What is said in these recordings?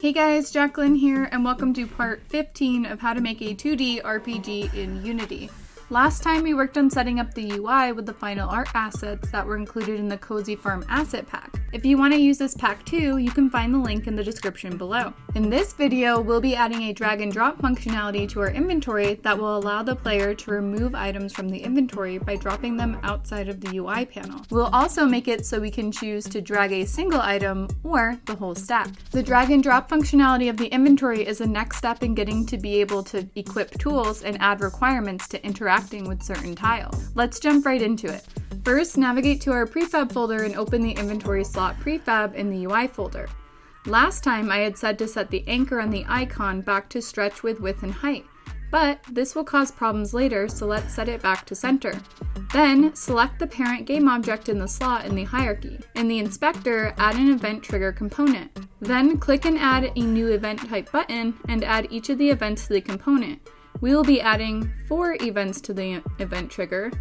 Hey guys, Jacqueline here, and welcome to part 15 of how to make a 2D RPG in Unity. Last time we worked on setting up the UI with the final art assets that were included in the Cozy Farm asset pack. If you want to use this pack too, you can find the link in the description below. In this video, we'll be adding a drag and drop functionality to our inventory that will allow the player to remove items from the inventory by dropping them outside of the UI panel. We'll also make it so we can choose to drag a single item or the whole stack. The drag and drop functionality of the inventory is the next step in getting to be able to equip tools and add requirements to interacting with certain tiles. Let's jump right into it. First, navigate to our prefab folder and open the inventory slot prefab in the UI folder. Last time I had said to set the anchor on the icon back to stretch with width and height, but this will cause problems later, so let's set it back to center. Then, select the parent game object in the slot in the hierarchy. In the inspector, add an event trigger component. Then, click and add a new event type button and add each of the events to the component. We will be adding 4 events to the event trigger.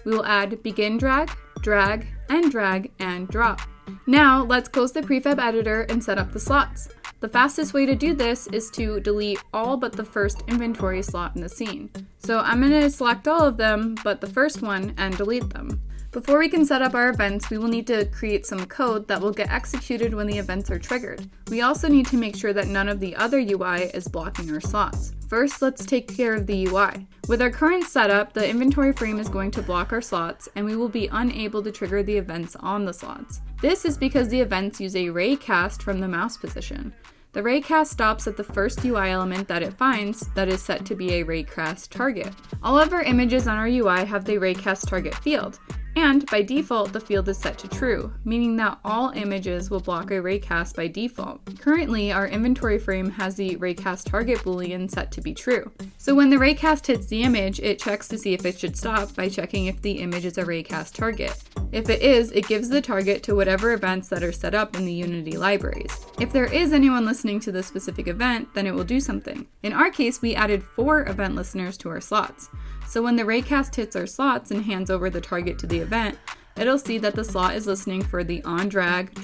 We will add begin drag, drag, and drop. Now, let's close the prefab editor and set up the slots. The fastest way to do this is to delete all but the first inventory slot in the scene. So I'm going to select all of them but the first one and delete them. Before we can set up our events, we will need to create some code that will get executed when the events are triggered. We also need to make sure that none of the other UI is blocking our slots. First, let's take care of the UI. With our current setup, the inventory frame is going to block our slots, and we will be unable to trigger the events on the slots. This is because the events use a raycast from the mouse position. The raycast stops at the first UI element that it finds that is set to be a raycast target. All of our images on our UI have the raycast target field. And by default, the field is set to true, meaning that all images will block a raycast by default. Currently, our inventory frame has the raycast target boolean set to be true. So when the raycast hits the image, it checks to see if it should stop by checking if the image is a raycast target. If it is, it gives the target to whatever events that are set up in the Unity libraries. If there is anyone listening to this specific event, then it will do something. In our case, we added 4 event listeners to our slots. So when the raycast hits our slots and hands over the target to the event, it'll see that the slot is listening for the on drag,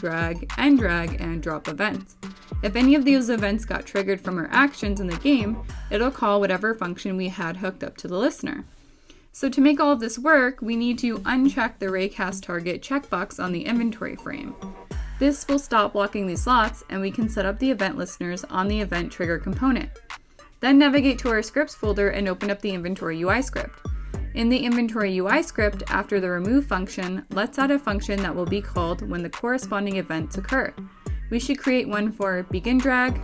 and drop events. If any of these events got triggered from our actions in the game, it'll call whatever function we had hooked up to the listener. So to make all of this work, we need to uncheck the raycast target checkbox on the inventory frame. This will stop blocking these slots, and we can set up the event listeners on the event trigger component. Then navigate to our scripts folder and open up the inventory UI script. In the inventory UI script, after the remove function, let's add a function that will be called when the corresponding events occur. We should create one for begin drag,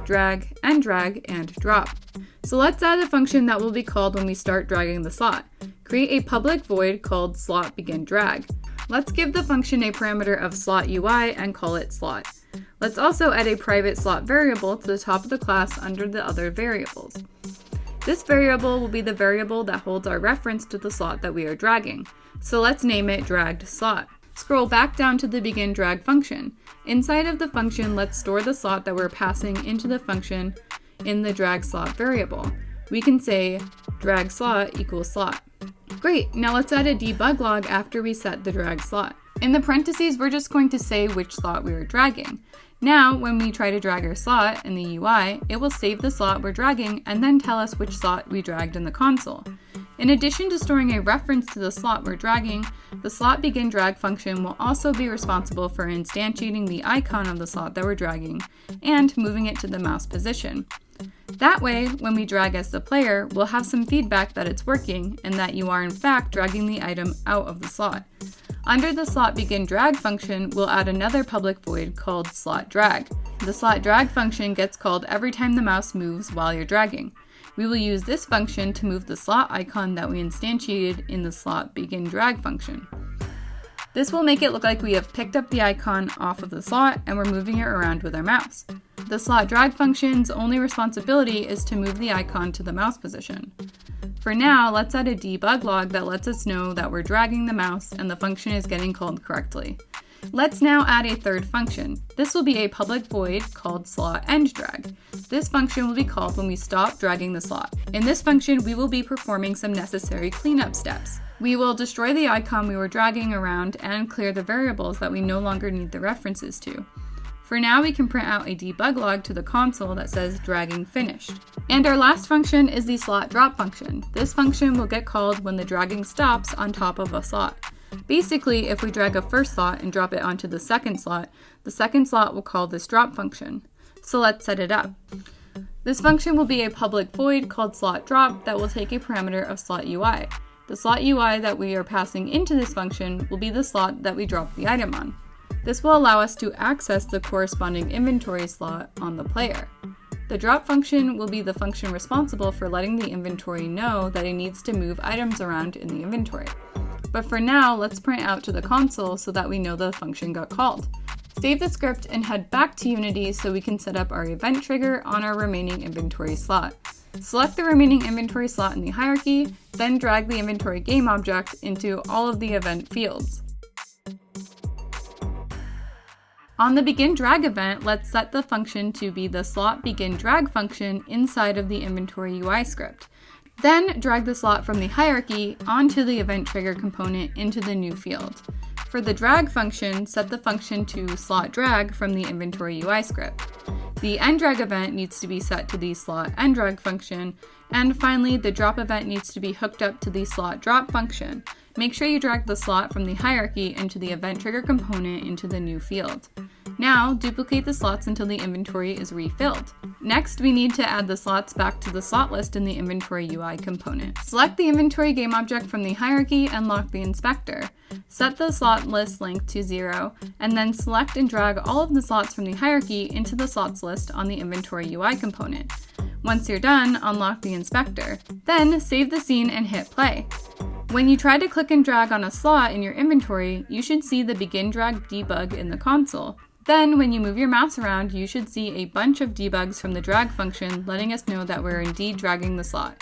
and drop. So let's add a function that will be called when we start dragging the slot. Create a public void called slot begin drag. Let's give the function a parameter of slot UI and call it slot. Let's also add a private slot variable to the top of the class under the other variables. This variable will be the variable that holds our reference to the slot that we are dragging. So let's name it dragged slot. Scroll back down to the begin drag function. Inside of the function, let's store the slot that we're passing into the function in the drag slot variable. We can say drag slot equals slot. Great, now let's add a debug log after we set the drag slot. In the parentheses, we're just going to say which slot we are dragging. Now, when we try to drag our slot in the UI, it will save the slot we're dragging and then tell us which slot we dragged in the console. In addition to storing a reference to the slot we're dragging, the slot begin drag function will also be responsible for instantiating the icon of the slot that we're dragging and moving it to the mouse position. That way, when we drag as the player, we'll have some feedback that it's working and that you are in fact dragging the item out of the slot. Under the slot begin drag function, we'll add another public void called slot drag. The slot drag function gets called every time the mouse moves while you're dragging. We will use this function to move the slot icon that we instantiated in the slot begin drag function. This will make it look like we have picked up the icon off of the slot and we're moving it around with our mouse. The slot drag function's only responsibility is to move the icon to the mouse position. For now, let's add a debug log that lets us know that we're dragging the mouse and the function is getting called correctly. Let's now add a third function. This will be a public void called slot end drag. This function will be called when we stop dragging the slot. In this function, we will be performing some necessary cleanup steps. We will destroy the icon we were dragging around and clear the variables that we no longer need the references to. For now, we can print out a debug log to the console that says dragging finished. And our last function is the slot drop function. This function will get called when the dragging stops on top of a slot. Basically, if we drag a first slot and drop it onto the second slot will call this drop function. So let's set it up. This function will be a public void called slot drop that will take a parameter of slot UI. The slot UI that we are passing into this function will be the slot that we drop the item on. This will allow us to access the corresponding inventory slot on the player. The drop function will be the function responsible for letting the inventory know that it needs to move items around in the inventory. But for now, let's print out to the console so that we know the function got called. Save the script and head back to Unity so we can set up our event trigger on our remaining inventory slot. Select the remaining inventory slot in the hierarchy, then drag the inventory game object into all of the event fields. On the begin drag event, let's set the function to be the slot begin drag function inside of the inventory UI script. Then drag the slot from the hierarchy onto the event trigger component into the new field. For the drag function, set the function to slot drag from the inventory UI script. The endDrag event needs to be set to the slot endDrag function, and finally the drop event needs to be hooked up to the slot drop function. Make sure you drag the slot from the hierarchy into the event trigger component into the new field. Now, duplicate the slots until the inventory is refilled. Next, we need to add the slots back to the slot list in the inventory UI component. Select the inventory game object from the hierarchy and lock the inspector. Set the slot list length to 0, and then select and drag all of the slots from the hierarchy into the slots list on the inventory UI component. Once you're done, unlock the inspector. Then save the scene and hit play. When you try to click and drag on a slot in your inventory, you should see the begin drag debug in the console. Then, when you move your mouse around, you should see a bunch of debugs from the drag function letting us know that we're indeed dragging the slot.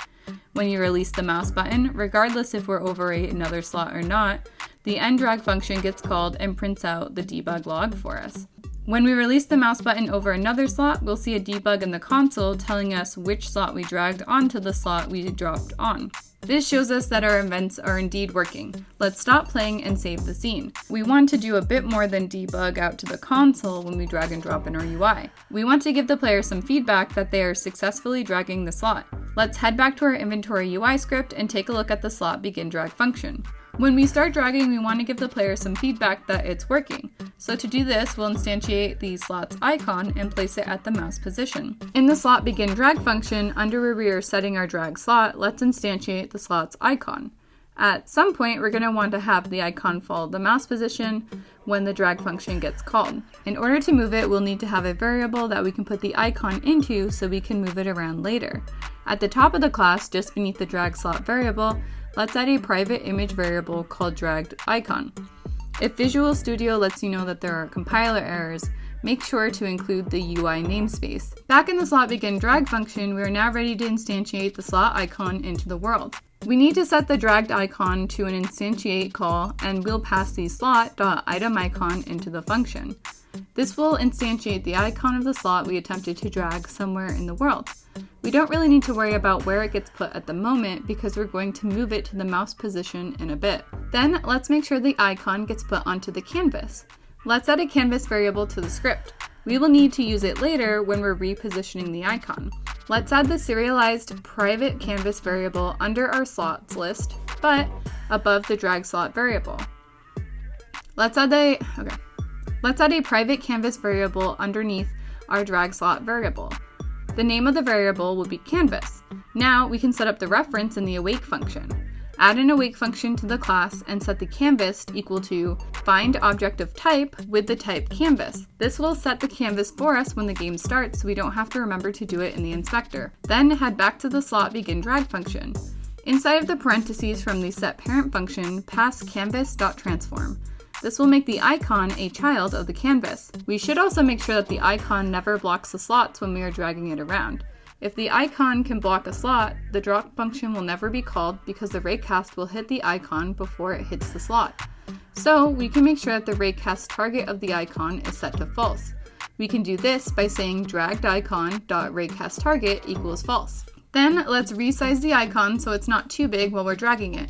When you release the mouse button, regardless if we're over another slot or not, the endDrag function gets called and prints out the debug log for us. When we release the mouse button over another slot, we'll see a debug in the console telling us which slot we dragged onto the slot we dropped on. This shows us that our events are indeed working. Let's stop playing and save the scene. We want to do a bit more than debug out to the console when we drag and drop in our UI. We want to give the player some feedback that they are successfully dragging the slot. Let's head back to our inventory UI script and take a look at the slot begin drag function. When we start dragging, we want to give the player some feedback that it's working. So to do this, we'll instantiate the slot's icon and place it at the mouse position. In the slot begin drag function, under where we are setting our drag slot, let's instantiate the slot's icon. At some point, we're going to want to have the icon follow the mouse position when the drag function gets called. In order to move it, we'll need to have a variable that we can put the icon into so we can move it around later. At the top of the class, just beneath the drag slot variable, let's add a private image variable called dragged icon. If Visual Studio lets you know that there are compiler errors, make sure to include the UI namespace. Back in the slot begin drag function, we are now ready to instantiate the slot icon into the world. We need to set the dragged icon to an instantiate call, and we'll pass the slot.itemIcon into the function. This will instantiate the icon of the slot we attempted to drag somewhere in the world. We don't really need to worry about where it gets put at the moment because we're going to move it to the mouse position in a bit. Then let's make sure the icon gets put onto the canvas. Let's add a canvas variable to the script. We will need to use it later when we're repositioning the icon. Let's add the serialized private canvas variable under our slots list, but above the drag slot variable. Let's add a private canvas variable underneath our drag slot variable. The name of the variable will be canvas. Now we can set up the reference in the awake function. Add an awake function to the class and set the canvas equal to find object of type with the type canvas. This will set the canvas for us when the game starts so we don't have to remember to do it in the inspector. Then head back to the slot begin drag function. Inside of the parentheses from the setParent function, pass canvas.transform. This will make the icon a child of the canvas. We should also make sure that the icon never blocks the slots when we are dragging it around. If the icon can block a slot, the drop function will never be called because the raycast will hit the icon before it hits the slot. So we can make sure that the raycast target of the icon is set to false. We can do this by saying draggedIcon.raycastTarget equals false. Then let's resize the icon so it's not too big while we're dragging it.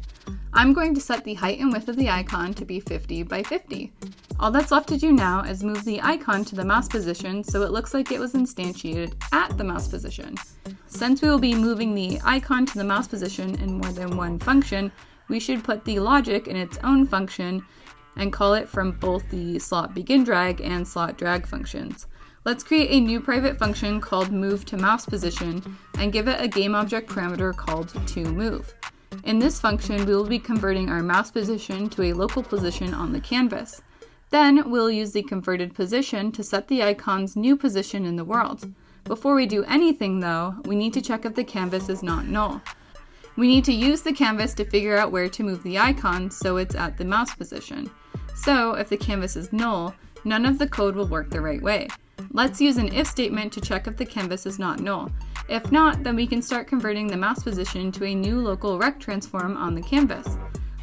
I'm going to set the height and width of the icon to be 50 by 50. All that's left to do now is move the icon to the mouse position so it looks like it was instantiated at the mouse position. Since we will be moving the icon to the mouse position in more than one function, we should put the logic in its own function and call it from both the slot begin drag and slot drag functions. Let's create a new private function called move to mouse position and give it a GameObject parameter called toMove. In this function, we will be converting our mouse position to a local position on the canvas. Then we'll use the converted position to set the icon's new position in the world. Before we do anything though, we need to check if the canvas is not null. We need to use the canvas to figure out where to move the icon so it's at the mouse position. So if the canvas is null, none of the code will work the right way. Let's use an if statement to check if the canvas is not null. If not, then we can start converting the mouse position to a new local rect transform on the canvas.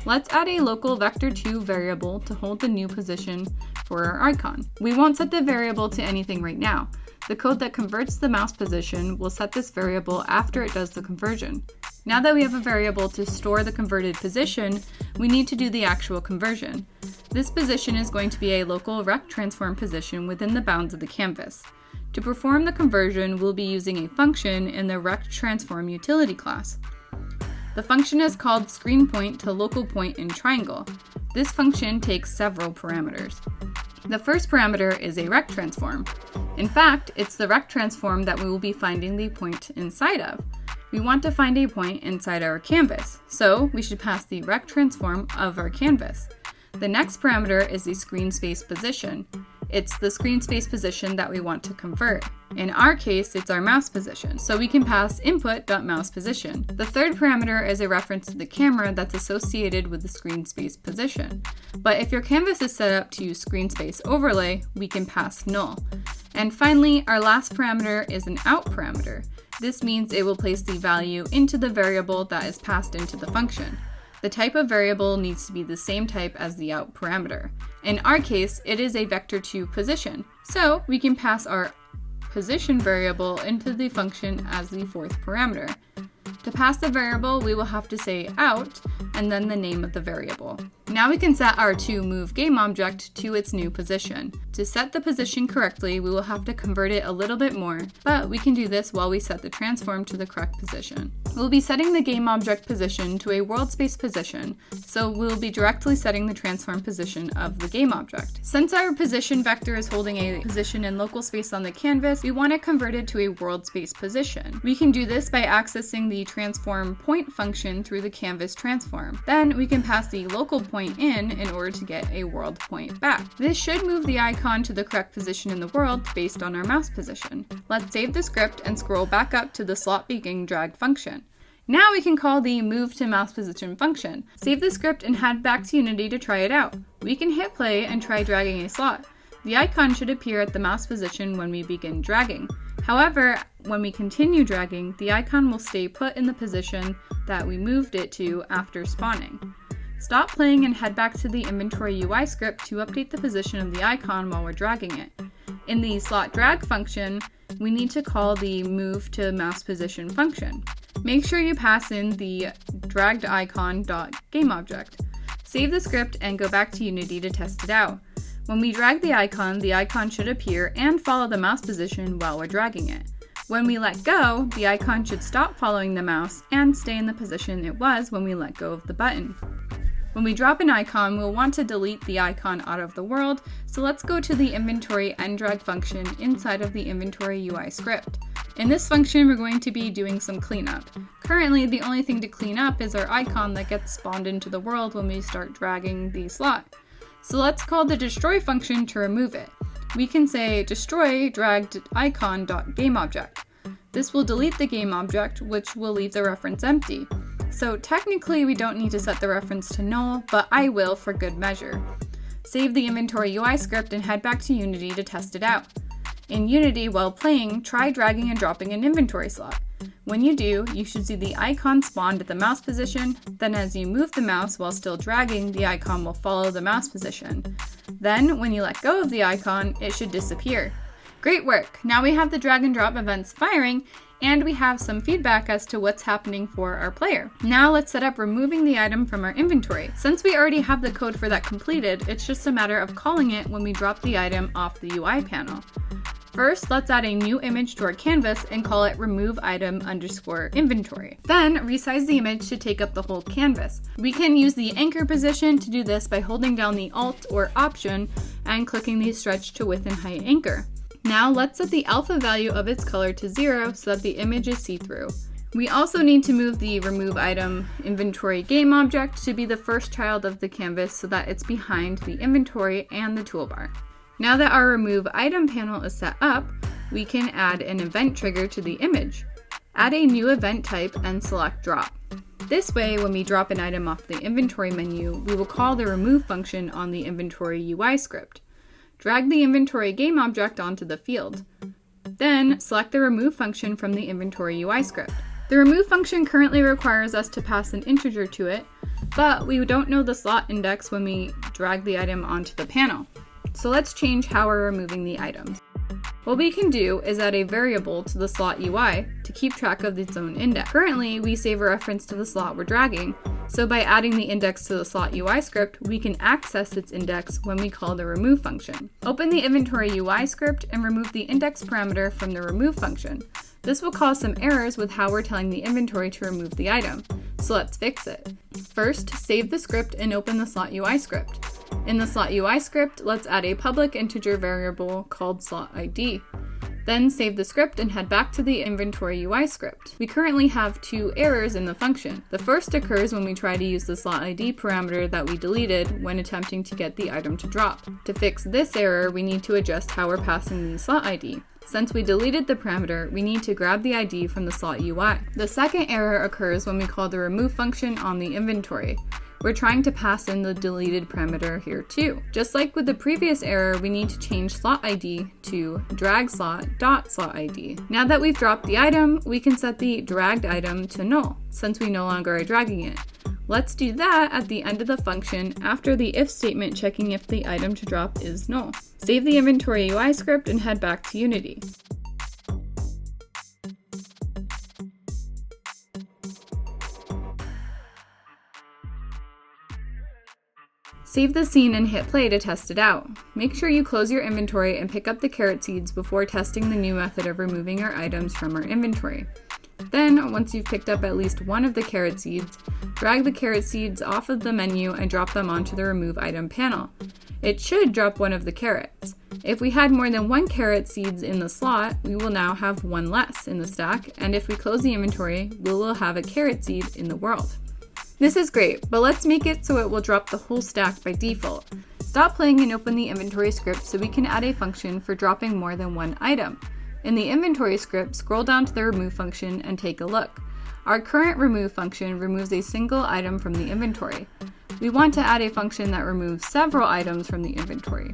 Let's add a local vector2 variable to hold the new position for our icon. We won't set the variable to anything right now. The code that converts the mouse position will set this variable after it does the conversion. Now that we have a variable to store the converted position, we need to do the actual conversion. This position is going to be a local rect transform position within the bounds of the canvas. To perform the conversion, we'll be using a function in the rect transform utility class. The function is called screenPoint to local point in triangle. This function takes several parameters. The first parameter is a rect transform. In fact, it's the rect transform that we will be finding the point inside of. We want to find a point inside our canvas, so we should pass the rect transform of our canvas. The next parameter is the screen space position. It's the screen space position that we want to convert. In our case, it's our mouse position, so we can pass input.mousePosition. The third parameter is a reference to the camera that's associated with the screen space position. But if your canvas is set up to use screen space overlay, we can pass null. And finally, our last parameter is an out parameter. This means it will place the value into the variable that is passed into the function. The type of variable needs to be the same type as the out parameter. In our case, it is a vector2 position, so we can pass our position variable into the function as the fourth parameter. To pass the variable, we will have to say out and then the name of the variable. Now we can set our toMove GameObject to its new position. To set the position correctly, we will have to convert it a little bit more, but we can do this while we set the transform to the correct position. We'll be setting the GameObject position to a world space position, so we'll be directly setting the transform position of the GameObject. Since our position vector is holding a position in local space on the canvas, we want to convert it to a world space position. We can do this by accessing the transform point function through the canvas transform. Then we can pass the local point in order to get a world point back. This should move the icon to the correct position in the world based on our mouse position. Let's save the script and scroll back up to the slot begin drag function. Now we can call the move to mouse position function. Save the script and head back to Unity to try it out. We can hit play and try dragging a slot. The icon should appear at the mouse position when we begin dragging. However, when we continue dragging, the icon will stay put in the position that we moved it to after spawning. Stop playing and head back to the inventory UI script to update the position of the icon while we're dragging it. In the slot drag function, we need to call the move to mouse position function. Make sure you pass in the dragged icon.GameObject. Save the script and go back to Unity to test it out. When we drag the icon should appear and follow the mouse position while we're dragging it. When we let go, the icon should stop following the mouse and stay in the position it was when we let go of the button. When we drop an icon, we'll want to delete the icon out of the world, so let's go to the inventory endDrag function inside of the inventory UI script. In this function, we're going to be doing some cleanup. Currently, the only thing to clean up is our icon that gets spawned into the world when we start dragging the slot. So let's call the destroy function to remove it. We can say destroy dragged icon.GameObject. This will delete the GameObject, which will leave the reference empty. So technically we don't need to set the reference to null, but I will for good measure. Save the inventory UI script and head back to Unity to test it out. In Unity, while playing, try dragging and dropping an inventory slot. When you do, you should see the icon spawned at the mouse position, then as you move the mouse while still dragging, the icon will follow the mouse position. Then, when you let go of the icon, it should disappear. Great work! Now we have the drag and drop events firing, And we have some feedback as to what's happening for our player. Now let's set up removing the item from our inventory. Since we already have the code for that completed, it's just a matter of calling it when we drop the item off the UI panel. First, let's add a new image to our canvas and call it remove item _ inventory. Then resize the image to take up the whole canvas. We can use the anchor position to do this by holding down the Alt or Option and clicking the stretch to width and height anchor. Now let's set the alpha value of its color to 0 so that the image is see-through. We also need to move the remove item inventory game object to be the first child of the canvas so that it's behind the inventory and the toolbar. Now that our remove item panel is set up, we can add an event trigger to the image. Add a new event type and select drop. This way, when we drop an item off the inventory menu, we will call the remove function on the inventory UI script. Drag the inventory game object onto the field. Then select the remove function from the inventory UI script. The remove function currently requires us to pass an integer to it, but we don't know the slot index when we drag the item onto the panel. So let's change how we're removing the items. What we can do is add a variable to the slot UI to keep track of its own index. Currently, we save a reference to the slot we're dragging, so by adding the index to the slot UI script, we can access its index when we call the remove function. Open the inventory UI script and remove the index parameter from the remove function. This will cause some errors with how we're telling the inventory to remove the item, so let's fix it. First, save the script and open the slot UI script. In the slot UI script, let's add a public integer variable called slot ID. Then save the script and head back to the inventory UI script. We currently have 2 errors in the function. The first occurs when we try to use the slot ID parameter that we deleted when attempting to get the item to drop. To fix this error, we need to adjust how we're passing the slot ID. Since we deleted the parameter, we need to grab the ID from the slot UI. The second error occurs when we call the remove function on the inventory. We're trying to pass in the deleted parameter here too. Just like with the previous error, we need to change slot ID to dragSlot.slotID. Now that we've dropped the item, we can set the dragged item to null, since we no longer are dragging it. Let's do that at the end of the function after the if statement checking if the item to drop is null. Save the inventory UI script and head back to Unity. Save the scene and hit play to test it out. Make sure you close your inventory and pick up the carrot seeds before testing the new method of removing our items from our inventory. Then, once you've picked up at least one of the carrot seeds, drag the carrot seeds off of the menu and drop them onto the remove item panel. It should drop one of the carrots. If we had more than 1 carrot seeds in the slot, we will now have 1 less in the stack, and if we close the inventory, we will have a carrot seed in the world. This is great, but let's make it so it will drop the whole stack by default. Stop playing and open the inventory script so we can add a function for dropping more than 1 item. In the inventory script, scroll down to the remove function and take a look. Our current remove function removes a single item from the inventory. We want to add a function that removes several items from the inventory.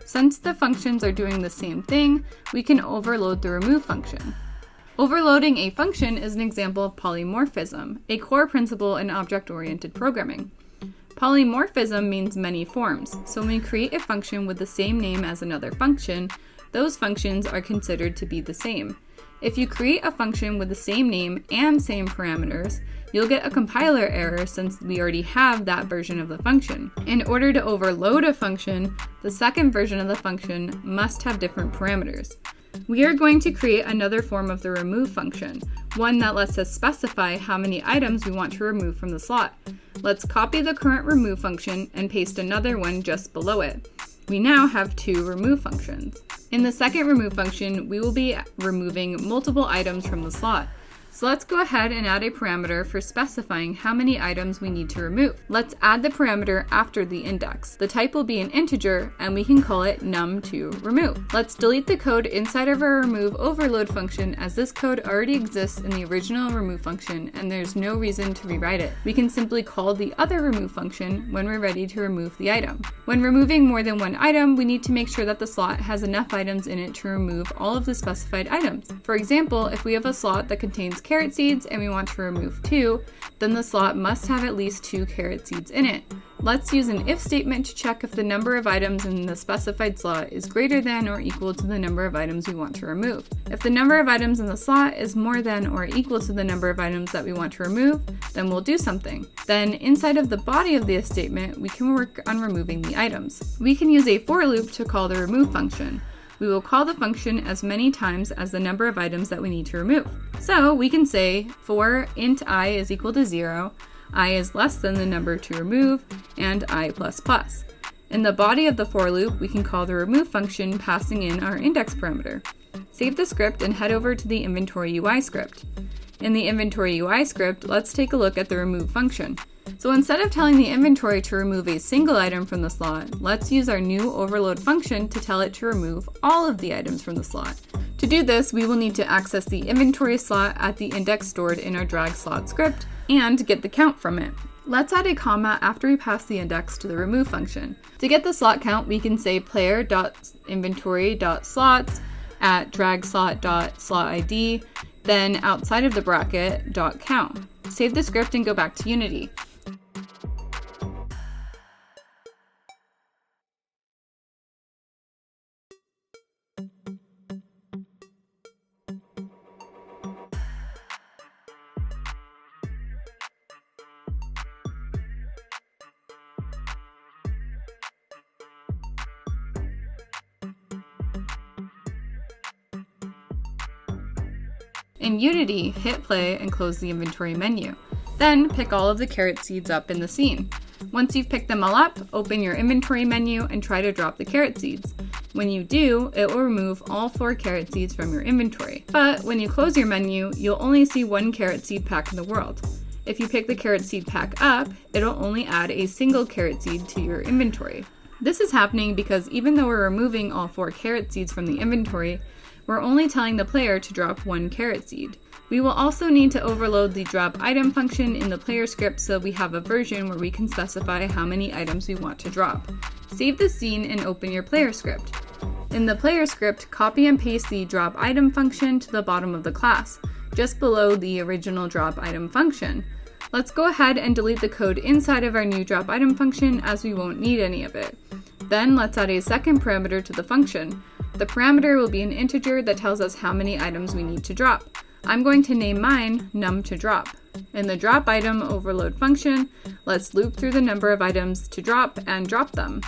Since the functions are doing the same thing, we can overload the remove function. Overloading a function is an example of polymorphism, a core principle in object-oriented programming. Polymorphism means many forms, so when we create a function with the same name as another function, those functions are considered to be the same. If you create a function with the same name and same parameters, you'll get a compiler error since we already have that version of the function. In order to overload a function, the second version of the function must have different parameters. We are going to create another form of the remove function, one that lets us specify how many items we want to remove from the slot. Let's copy the current remove function and paste another one just below it. We now have 2 remove functions. In the second remove function, we will be removing multiple items from the slot. So let's go ahead and add a parameter for specifying how many items we need to remove. Let's add the parameter after the index. The type will be an integer, and we can call it num2remove. Let's delete the code inside of our remove overload function, as this code already exists in the original remove function and there's no reason to rewrite it. We can simply call the other remove function when we're ready to remove the item. When removing more than 1 item, we need to make sure that the slot has enough items in it to remove all of the specified items. For example, if we have a slot that contains carrot seeds and we want to remove 2, then the slot must have at least 2 carrot seeds in it. Let's use an if statement to check if the number of items in the specified slot is greater than or equal to the number of items we want to remove. If the number of items in the slot is more than or equal to the number of items that we want to remove, then we'll do something. Then inside of the body of the if statement, we can work on removing the items. We can use a for loop to call the remove function. We will call the function as many times as the number of items that we need to remove. So we can say for int I is equal to 0, I is less than the number to remove, and I++. In the body of the for loop, we can call the remove function passing in our index parameter. Save the script and head over to the inventory UI script. In the inventory UI script, let's take a look at the remove function. So instead of telling the inventory to remove a single item from the slot, let's use our new overload function to tell it to remove all of the items from the slot. To do this, we will need to access the inventory slot at the index stored in our drag slot script and get the count from it. Let's add a comma after we pass the index to the remove function. To get the slot count, we can say player.inventory.slots at dragslot.slotid, then outside of the bracket, .count. Save the script and go back to Unity. In Unity, hit play and close the inventory menu. Then pick all of the carrot seeds up in the scene. Once you've picked them all up, open your inventory menu and try to drop the carrot seeds. When you do, it will remove all 4 carrot seeds from your inventory. But when you close your menu, you'll only see 1 carrot seed pack in the world. If you pick the carrot seed pack up, it'll only add a single carrot seed to your inventory. This is happening because even though we're removing all 4 carrot seeds from the inventory, we're only telling the player to drop 1 carrot seed. We will also need to overload the drop item function in the player script so we have a version where we can specify how many items we want to drop. Save the scene and open your player script. In the player script, copy and paste the drop item function to the bottom of the class, just below the original drop item function. Let's go ahead and delete the code inside of our new drop item function as we won't need any of it. Then let's add a second parameter to the function. The parameter will be an integer that tells us how many items we need to drop. I'm going to name mine num to drop. In the drop item overload function, let's loop through the number of items to drop and drop them.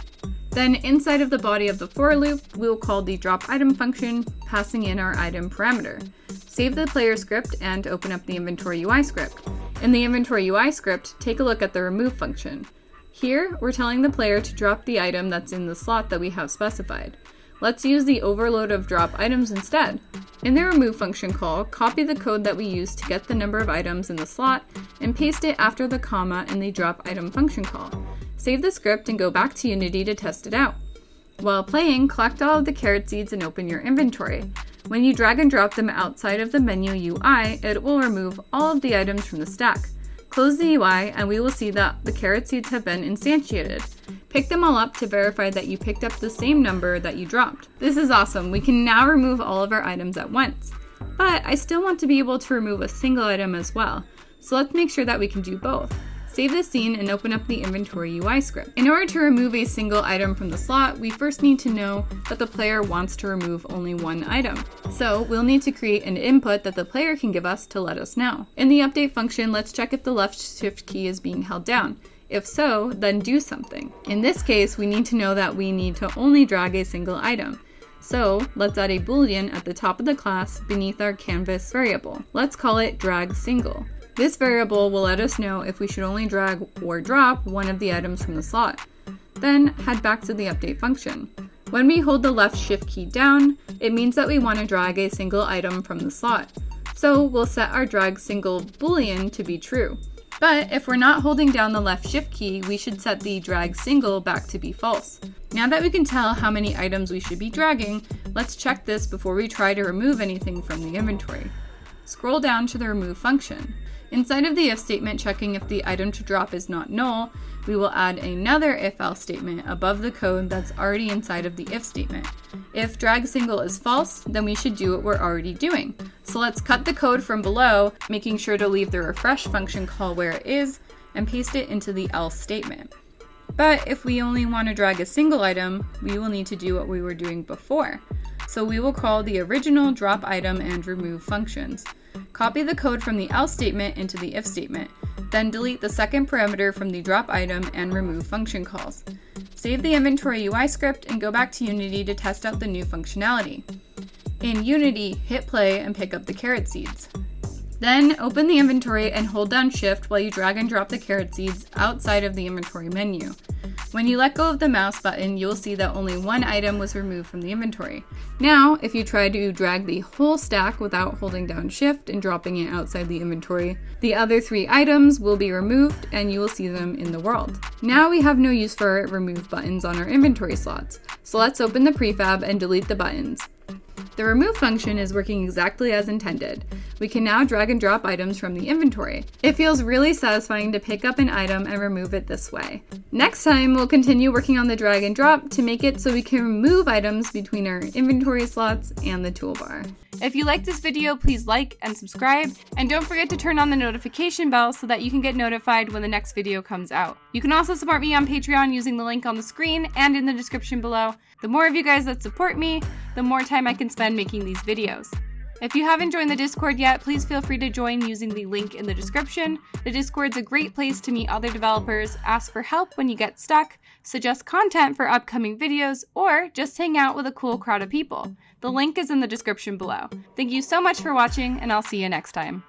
Then inside of the body of the for loop, we'll call the drop item function, passing in our item parameter. Save the player script and open up the inventory UI script. In the inventory UI script, take a look at the remove function. Here, we're telling the player to drop the item that's in the slot that we have specified. Let's use the overload of drop items instead. In the remove function call, copy the code that we used to get the number of items in the slot and paste it after the comma in the drop item function call. Save the script and go back to Unity to test it out. While playing, collect all of the carrot seeds and open your inventory. When you drag and drop them outside of the menu UI, it will remove all of the items from the stack. Close the UI and we will see that the carrot seeds have been instantiated. Pick them all up to verify that you picked up the same number that you dropped. This is awesome. We can now remove all of our items at once. But I still want to be able to remove a single item as well. So let's make sure that we can do both. Save the scene and open up the inventory UI script. In order to remove a single item from the slot, we first need to know that the player wants to remove only 1 item. So we'll need to create an input that the player can give us to let us know. In the update function, let's check if the left shift key is being held down. If so, then do something. In this case, we need to know that we need to only drag a single item. So let's add a boolean at the top of the class beneath our canvas variable. Let's call it drag single. This variable will let us know if we should only drag or drop one of the items from the slot. Then head back to the update function. When we hold the left shift key down, it means that we want to drag a single item from the slot. So we'll set our drag single boolean to be true. But if we're not holding down the left shift key, we should set the drag single back to be false. Now that we can tell how many items we should be dragging, let's check this before we try to remove anything from the inventory. Scroll down to the remove function. Inside of the if statement checking if the item to drop is not null, we will add another if-else statement above the code that's already inside of the if statement. If drag single is false, then we should do what we're already doing. So let's cut the code from below, making sure to leave the refresh function call where it is, and paste it into the else statement. But if we only want to drag a single item, we will need to do what we were doing before. So we will call the original drop item and remove functions. Copy the code from the else statement into the if statement, then delete the second parameter from the drop item and remove function calls. Save the inventory UI script and go back to Unity to test out the new functionality. In Unity, hit play and pick up the carrot seeds. Then open the inventory and hold down Shift while you drag and drop the carrot seeds outside of the inventory menu. When you let go of the mouse button, you'll see that only one item was removed from the inventory. Now, if you try to drag the whole stack without holding down Shift and dropping it outside the inventory, the other 3 items will be removed and you will see them in the world. Now we have no use for remove buttons on our inventory slots, so let's open the prefab and delete the buttons. The remove function is working exactly as intended. We can now drag and drop items from the inventory. It feels really satisfying to pick up an item and remove it this way. Next time, we'll continue working on the drag and drop to make it so we can remove items between our inventory slots and the toolbar. If you liked this video, please like and subscribe, and don't forget to turn on the notification bell so that you can get notified when the next video comes out. You can also support me on Patreon using the link on the screen and in the description below. The more of you guys that support me, the more time I can spend making these videos. If you haven't joined the Discord yet, please feel free to join using the link in the description. The Discord's a great place to meet other developers, ask for help when you get stuck, suggest content for upcoming videos, or just hang out with a cool crowd of people. The link is in the description below. Thank you so much for watching, and I'll see you next time.